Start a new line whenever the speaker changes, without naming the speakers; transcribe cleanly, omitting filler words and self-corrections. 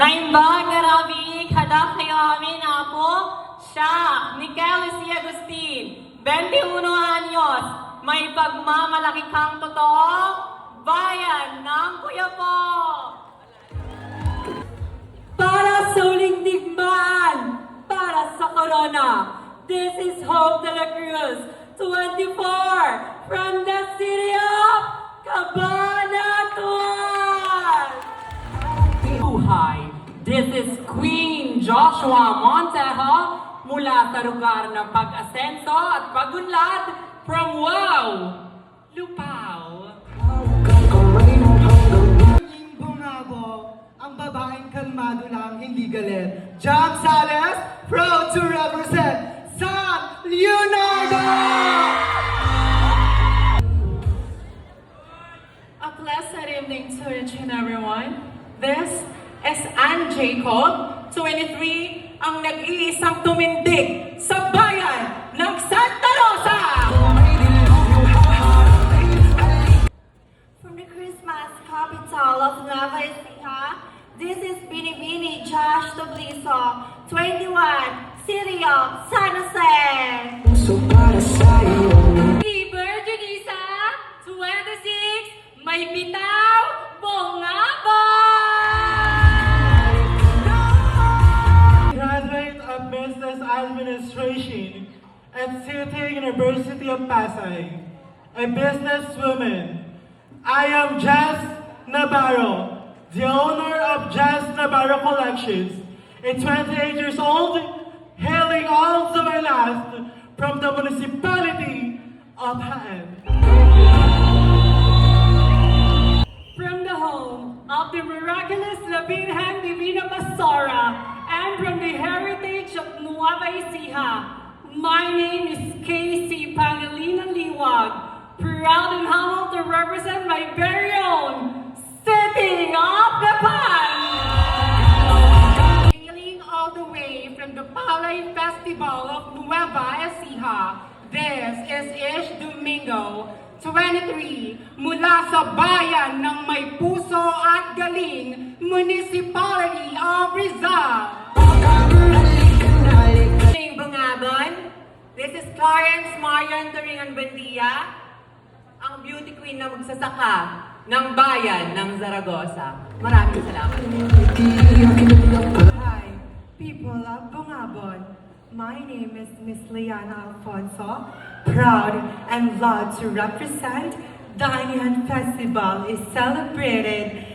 Naimbag na Rabi, hadak kayo amin apo, siya, Mikel C. Agustin, 21 anyos, may pagmamalaki kang totoo, bayan ng Kuyapo.
Para sa uling digmaan, para sa corona, this is Hope de la Cruz, 24, from the city of Cabanatuan. Buhay, this is Queen Joshua Montejo mula sa lugar ng pag-asenso at pagunlad from Wow, Lupao.
Bungabo, ang babaeng kalmado lang, hindi galit. Jam Sales, proud to represent San Leonardo!
A blessed evening to each and everyone. This is Ann Jacob, 23, ang nag-iisang tumindig sa bayan ng Santa Rosa!
From the Christmas capital of Nueva Ecija, this is Binibini Josh Tobliso, 21, City of San Jose.
Liber Junisa, 26, may bitaw, bongabo!
Graduate of Business Administration at City University of Pasay, a businesswoman. I am Jess Navarro, the owner of Jess Navarro Collections, a 28 years old, hailing all the way last from the municipality of Jaén.
From the home of the miraculous La Virgen Divina Pastora and from the heritage of Nueva Ecija, my name is Casey Pangalina Liwag, proud and humbled to represent my very own City of Gapan.
Hailing all the way from the Palay Festival of Nueva Ecija, this is Ish Domingo, 23, mula sa bayan ng May Puso at Galing, Municipality of Rizal.
Bungabon, this is Clarence Marian Taringan Bandia, ang beauty queen na magsasaka ng bayan ng Zaragoza. Maraming salamat.
Hi, people of Bungabon. My name is Miss Liana Alfonso, proud and proud to represent Dainian Festival is celebrated